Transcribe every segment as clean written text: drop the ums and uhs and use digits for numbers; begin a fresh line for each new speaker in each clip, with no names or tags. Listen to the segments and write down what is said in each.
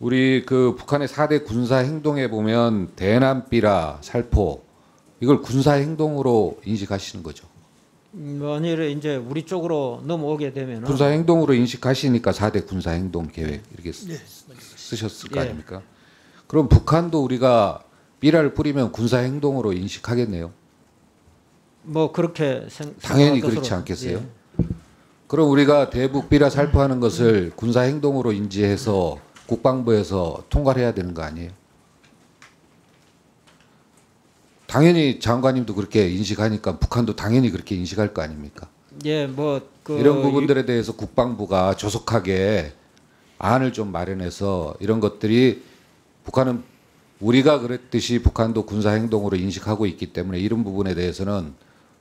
우리 그 북한의 4대 군사 행동에 보면 대남비라 살포 이걸 군사 행동으로 인식하시는 거죠.
만일에 이제 우리 쪽으로 넘어오게 되면은
군사 행동으로 인식하시니까 4대 군사 행동 계획 이렇게 쓰셨을 거
예.
아닙니까? 그럼 북한도 우리가 삐라를 뿌리면 군사 행동으로 인식하겠네요.
뭐 그렇게
당연히
생각할 것으로,
그렇지 않겠어요?
예.
그럼 우리가 대북 삐라 살포하는 것을 군사 행동으로 인지해서 국방부에서 통과를 해야 되는 거 아니에요? 당연히 장관님도 그렇게 인식하니까 북한도 당연히 그렇게 인식할 거 아닙니까?
예, 뭐 그
이런 부분들에 대해서 국방부가 조속하게 안을 좀 마련해서 이런 것들이 북한은 우리가 그랬듯이 북한도 군사 행동으로 인식하고 있기 때문에 이런 부분에 대해서는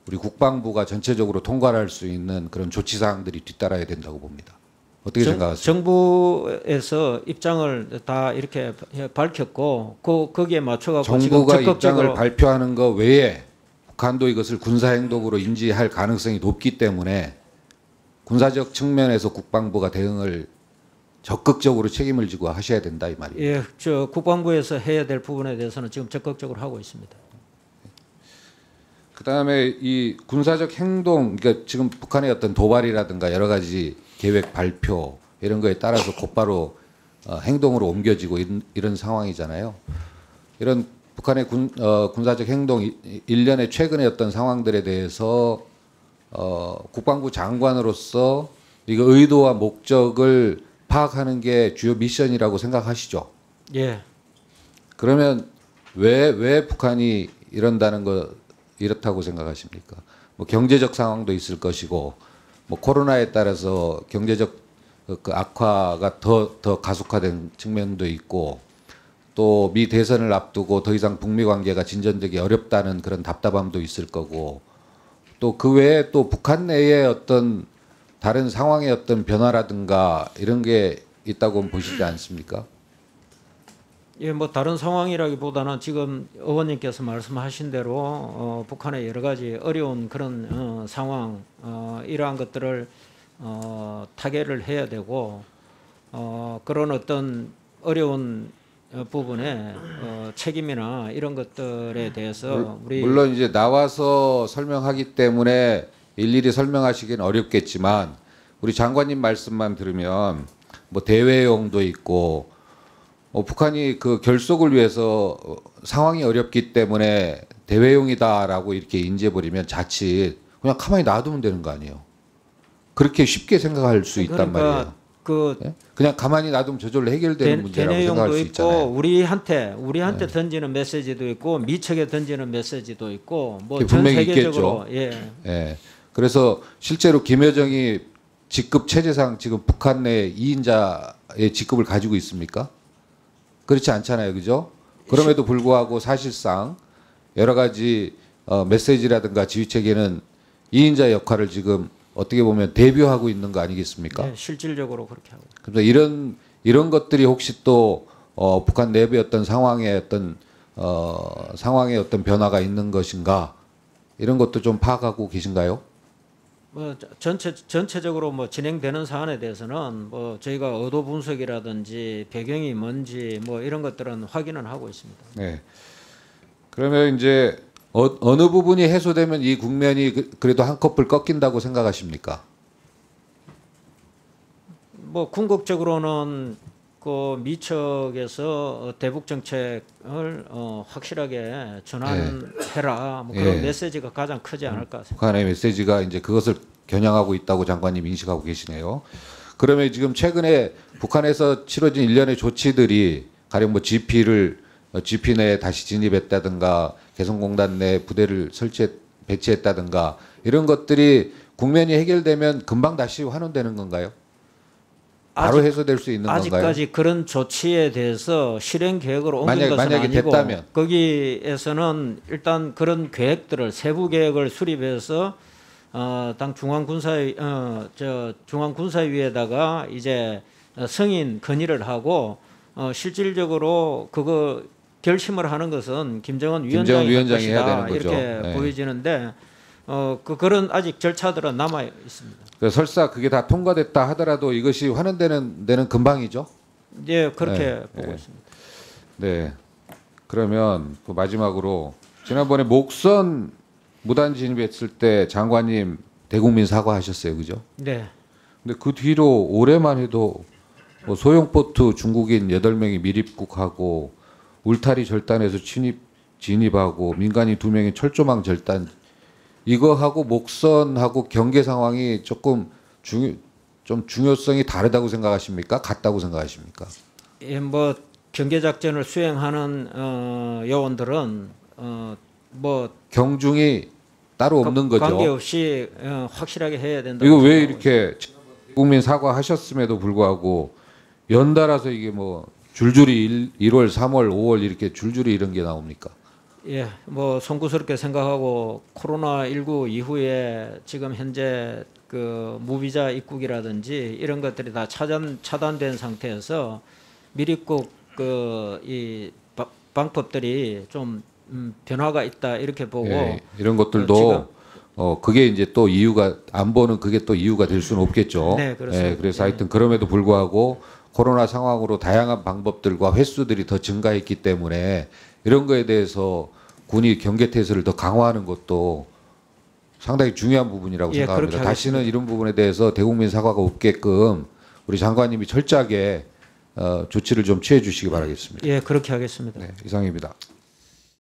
우리 국방부가 전체적으로 통과를 할 수 있는 그런 조치 사항들이 뒤따라야 된다고 봅니다. 어떻게 생각하세요?
정부에서 입장을 다 이렇게 밝혔고 거기에 맞춰갖고
정부가
지금 적극적으로
입장을 발표하는 것 외에 북한도 이것을 군사 행동으로 인지할 가능성이 높기 때문에 군사적 측면에서 국방부가 대응을 적극적으로 책임을 지고 하셔야 된다 이 말이에요.
예, 저 국방부에서 해야 될 부분에 대해서는 지금 적극적으로 하고 있습니다.
그다음에 이 군사적 행동, 그러니까 지금 북한의 어떤 도발이라든가 여러 가지 계획 발표 이런 거에 따라서 곧바로 행동으로 옮겨지고 이런 상황이잖아요. 이런 북한의 군사적 행동 일련의 최근의 어떤 상황들에 대해서 국방부 장관으로서 이거 의도와 목적을 파악하는 게 주요 미션이라고 생각하시죠?
예,
그러면 왜 북한이 이렇다고 생각하십니까? 뭐 경제적 상황도 있을 것이고, 뭐 코로나에 따라서 경제적 그 악화가 더 가속화된 측면도 있고, 또 미 대선을 앞두고 더 이상 북미 관계가 진전되기 어렵다는 그런 답답함도 있을 거고, 또 그 외에 또 북한 내에 어떤 다른 상황의 어떤 변화라든가 이런 게 있다고 보시지 않습니까?
예, 뭐 다른 상황이라기보다는 지금 의원님께서 말씀하신 대로 북한의 여러 가지 어려운 그런 상황 이러한 것들을 타개를 해야 되고 그런 어떤 어려운 부분에 책임이나 이런 것들에 대해서 우리
물론 이제 나와서 설명하기 때문에 일일이 설명하시기는 어렵겠지만 우리 장관님 말씀만 들으면 뭐 대외용도 있고 북한이 그 결속을 위해서 상황이 어렵기 때문에 대외용이다라고 이렇게 인지해버리면 자칫 그냥 가만히 놔두면 되는 거 아니에요. 그렇게 쉽게 생각할 수 있단 말이에요. 예? 그냥 가만히 놔두면 저절로 해결되는 문제라고 생각할 수 있잖아요.
우리한테 던지는 메시지도 있고 미척에 던지는 메시지도 있고 뭐 전
분명히
세계적으로
있겠죠. 예. 그래서 실제로 김여정이 직급 체제상 지금 북한 내 2인자의 직급을 가지고 있습니까? 그렇지 않잖아요, 그죠? 그럼에도 불구하고 사실상 여러 가지 메시지라든가 지휘 체계는 2인자 역할을 지금 어떻게 보면 대표하고 있는 거 아니겠습니까?
예, 실질적으로 그렇게 하고.
그래서 이런 것들이 혹시 또 북한 내부의 어떤 상황의 어떤 변화가 있는 것인가 이런 것도 좀 파악하고 계신가요?
뭐 전체적으로 뭐 진행되는 사안에 대해서는 뭐 저희가 의도 분석이라든지 배경이 뭔지 뭐 이런 것들은 확인은 하고 있습니다.
네. 그러면 이제 어느 부분이 해소되면 이 국면이 그래도 한꺼풀 꺾인다고 생각하십니까?
뭐 궁극적으로는 그 미척에서 대북 정책을 확실하게 전환해라 뭐 그런
예.
메시지가 가장 크지 않을까 생각합니다.
북한의 메시지가 이제 그것을 겨냥하고 있다고 장관님 인식하고 계시네요. 그러면 지금 최근에 북한에서 치러진 일련의 조치들이 가령 뭐 GP 내에 다시 진입했다든가 개성공단 내 부대를 배치했다든가 이런 것들이 국면이 해결되면 금방 다시 환원되는 건가요? 바로 해소될 수 있는 건가요?
아직까지 그런 조치에 대해서 실행 계획으로 옮긴 것은
만약에
아니고
됐다면.
거기에서는 일단 그런 계획들을 세부 계획을 수립해서 당 중앙군사위에다가 이제 승인 건의를 하고 실질적으로 그거 결심을 하는 것은 김정은 위원장이 할
위원장이 해야
것이다
되는 거죠.
이렇게
네.
보여지는데 그런 아직 절차들은 남아 있습니다.
설사 그게 다 통과됐다 하더라도 이것이 환원되는 데는 금방이죠.
예, 그렇게
네,
보고
네.
있습니다.
네. 그러면 그 마지막으로 지난번에 목선 무단 진입했을 때 장관님 대국민 사과하셨어요, 그죠?
네.
근데 그 뒤로 올해만 해도 뭐 소형보트 중국인 8명이 밀입국하고 울타리 절단해서 진입하고 민간인 2명이 철조망 절단 이거 하고 목선하고 경계 상황이 조금 좀 중요성이 다르다고 생각하십니까? 같다고 생각하십니까?
예, 뭐 경계 작전을 수행하는 요원들은 뭐
경중이 따로 없는 거죠.
관계없이 확실하게 해야 된다고.
이거 왜
생각하고
이렇게 국민 사과하셨음에도 불구하고 연달아서 이게 뭐 줄줄이 1월, 3월, 5월 이렇게 줄줄이 이런 게 나옵니까?
예, 뭐 송구스럽게 생각하고 코로나19 이후에 지금 현재 그 무비자 입국이라든지 이런 것들이 다 차단된 상태에서 밀입국 이 방법들이 좀 변화가 있다 이렇게 보고
예, 이런 것들도
지금
그게 이제 또 이유가 안 보는 그게 또 이유가 될 수는 없겠죠.
네, 그렇습니다.
예, 그래서 하여튼 그럼에도 불구하고 코로나 상황으로 다양한 방법들과 횟수들이 더 증가했기 때문에 이런 거에 대해서 군이 경계 태세를 더 강화하는 것도 상당히 중요한 부분이라고
예,
생각합니다.
그렇게
다시는
하겠습니다.
이런 부분에 대해서 대국민 사과가 없게끔 우리 장관님이 철저하게 조치를 좀 취해 주시기 바라겠습니다.
예, 그렇게 하겠습니다.
네, 이상입니다.